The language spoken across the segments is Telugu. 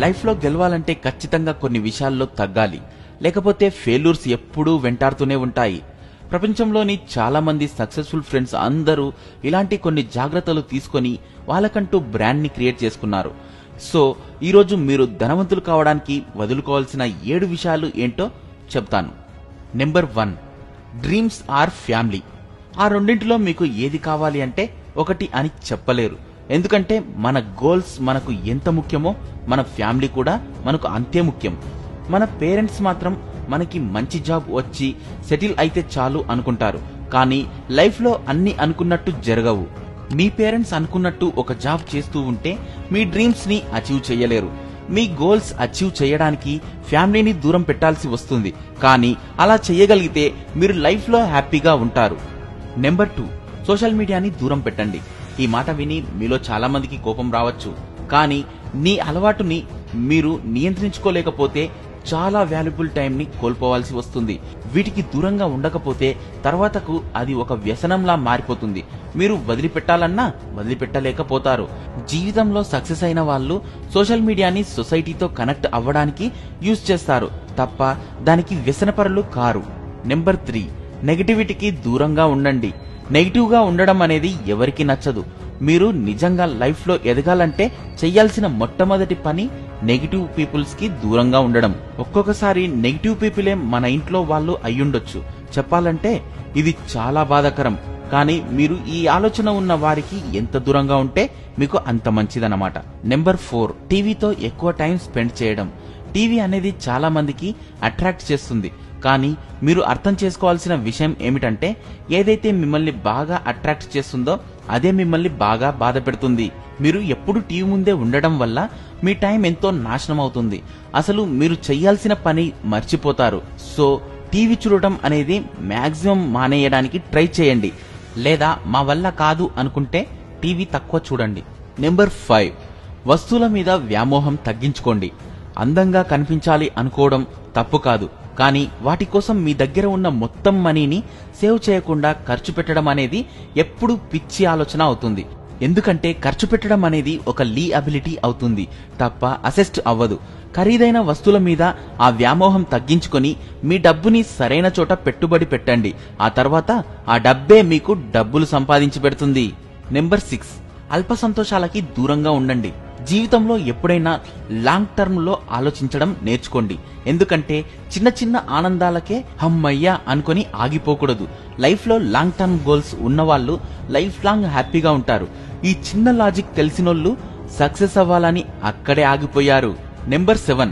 లైఫ్లో గెలవాలంటే ఖచ్చితంగా కొన్ని విషయాల్లో తగ్గాలి, లేకపోతే ఫెయిల్యూర్స్ ఎప్పుడూ వెంటాడుతూనే ఉంటాయి. ప్రపంచంలోని చాలా మంది సక్సెస్ఫుల్ ఫ్రెండ్స్ అందరూ ఇలాంటి కొన్ని జాగ్రత్తలు తీసుకొని వాళ్ళకంటూ బ్రాండ్ ని క్రియేట్ చేసుకున్నారు. సో ఈరోజు మీరు ధనవంతులు కావడానికి వదులుకోవాల్సిన 7 విషయాలు ఏంటో చెప్తాను. Number 1, dreams are family. ఆ రెండింటిలో మీకు ఏది కావాలి అంటే ఒకటి అని చెప్పలేరు. ఎందుకంటే మన గోల్స్ మనకు ఎంత ముఖ్యమో మన ఫ్యామిలీ కూడా మనకు అంతే ముఖ్యం. మన పేరెంట్స్ మాత్రం మనకి మంచి జాబ్ వచ్చి సెటిల్ అయితే చాలు అనుకుంటారు, కానీ లైఫ్లో అన్ని అనుకున్నట్టు జరగవు. మీ పేరెంట్స్ అనుకున్నట్టు ఒక జాబ్ చేస్తూ ఉంటే మీ డ్రీమ్స్ ని అచీవ్ చేయలేరు. మీ గోల్స్ అచీవ్ చేయడానికి ఫ్యామిలీని దూరం పెట్టాల్సి వస్తుంది, కానీ అలా చేయగలిగితే మీరు లైఫ్లో హ్యాపీగా ఉంటారు. నెంబర్ 2, సోషల్ మీడియాని దూరం పెట్టండి. ఈ మాట విని మీలో చాలా మందికి కోపం రావచ్చు, కానీ నీ అలవాటుని మీరు నియంత్రించుకోలేకపోతే చాలా వాల్యుబుల్ టైంని కోల్పోవాల్సి వస్తుంది. వీటికి దూరంగా ఉండకపోతే తర్వాతకు అది ఒక వ్యసనంలా మారిపోతుంది. మీరు వదిలిపెట్టాలన్నా వదిలిపెట్టలేకపోతారు. జీవితంలో సక్సెస్ అయిన వాళ్ళు సోషల్ మీడియాని సొసైటీతో కనెక్ట్ అవ్వడానికి యూజ్ చేస్తారు తప్ప దానికి వ్యసనపరులు కారు. నెంబర్ 3, నెగటివిటీకి దూరంగా ఉండండి. నెగిటివ్ గా ఉండడం అనేది ఎవరికి నచ్చదు. మీరు నిజంగా లైఫ్ లో ఎదగాలంటే చెయ్యాల్సిన మొట్టమొదటి పని నెగిటివ్ పీపుల్స్ కి దూరంగా ఉండడం. ఒక్కొక్కసారి నెగిటివ్ పీపులే మన ఇంట్లో వాళ్ళు అయ్యుండొచ్చు. చెప్పాలంటే ఇది చాలా బాధాకరం, కానీ మీరు ఈ ఆలోచన ఉన్న వారికి ఎంత దూరంగా ఉంటే మీకు అంత మంచిదన్నమాట. నెంబర్ 4, టీవీతో ఎక్కువ టైం స్పెండ్ చేయడం. టీవీ అనేది చాలా మందికి అట్రాక్ట్ చేస్తుంది, కానీ మీరు అర్థం చేసుకోవాల్సిన విషయం ఏమిటంటే ఏదైతే మిమ్మల్ని బాగా అట్రాక్ట్ చేస్తుందో అదే మిమ్మల్ని బాగా బాధ పెడుతుంది. మీరు ఎప్పుడు టీవీ ముందే ఉండడం వల్ల మీ టైం ఎంతో నాశనం అవుతుంది. అసలు మీరు చేయాల్సిన పని మర్చిపోతారు. సో టీవీ చూడటం అనేది మాక్సిమం మానేయడానికి ట్రై చేయండి, లేదా మా వల్ల కాదు అనుకుంటే టీవీ తక్కువ చూడండి. నెంబర్ 5, వస్తువుల మీద వ్యామోహం తగ్గించుకోండి. అందంగా కనిపించాలి అనుకోవడం తప్పు కాదు, కానీ వాటి కోసం మీ దగ్గర ఉన్న మొత్తం మనీని సేవ్ చేయకుండా ఖర్చు పెట్టడం అనేది ఎప్పుడూ పిచ్చి ఆలోచన అవుతుంది. ఎందుకంటే ఖర్చు పెట్టడం అనేది ఒక అబిలిటీ అవుతుంది తప్ప అసెస్ట్ అవ్వదు. ఖరీదైన వస్తువుల మీద ఆ వ్యామోహం తగ్గించుకొని మీ డబ్బుని సరైన చోట పెట్టుబడి పెట్టండి. ఆ తర్వాత ఆ డబ్బే మీకు డబ్బులు సంపాదించి పెడుతుంది. నెంబర్ 6, అల్ప సంతోషాలకి దూరంగా ఉండండి. జీవితంలో ఎప్పుడైనా లాంగ్ టర్మ్ లో ఆలోచించడం నేర్చుకోండి. ఎందుకంటే చిన్న చిన్న ఆనందాలకే హమ్మయ్యా అనుకొని ఆగిపోకూడదు. లైఫ్ లో లాంగ్ టర్మ్ గోల్స్ ఉన్నవాళ్ళు లైఫ్ లాంగ్ హ్యాపీగా ఉంటారు. ఈ చిన్న లాజిక్ తెలిసినోళ్ళు సక్సెస్ అవ్వాలని అక్కడే ఆగిపోయారు. నెంబర్ 7,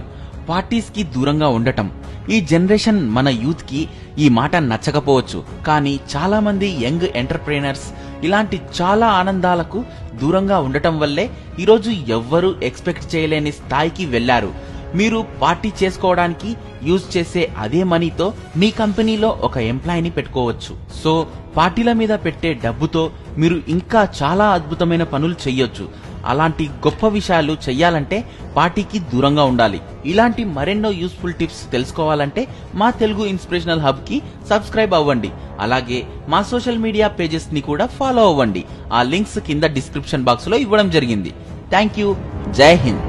పార్టీస్ కి దూరంగా ఉండటం. ఈ జనరేషన్ మన యూత్ కి ఈ మాట నచ్చకపోవచ్చు, కానీ చాలా మంది యంగ్ ఎంటర్ప్రెనర్స్ ఇలాంటి చాలా ఆనందాలకు దూరంగా ఉండటం వల్లే ఈరోజు ఎవ్వరూ ఎక్స్పెక్ట్ చేయలేని స్థాయికి వెళ్లారు. మీరు పార్టీ చేసుకోవడానికి యూజ్ చేసే అదే మనీతో మీ కంపెనీలో ఒక ఎంప్లాయీని పెట్టుకోవచ్చు. సో పార్టీల మీద పెట్టే డబ్బుతో మీరు ఇంకా చాలా అద్భుతమైన పనులు చెయ్యొచ్చు. అలాంటి గొప్ప విషయాలు చెయ్యాలంటే పార్టీకి దూరంగా ఉండాలి. ఇలాంటి మరెన్నో యూస్ఫుల్ టిప్స్ తెలుసుకోవాలంటే మా తెలుగు ఇన్స్పిరేషనల్ హబ్ కి సబ్స్క్రైబ్ అవ్వండి. అలాగే మా సోషల్ మీడియా పేజెస్ ని కూడా ఫాలో అవ్వండి. ఆ లింక్స్ కింద డిస్క్రిప్షన్ బాక్స్ లో ఇవ్వడం జరిగింది. Thank you. జై హింద్.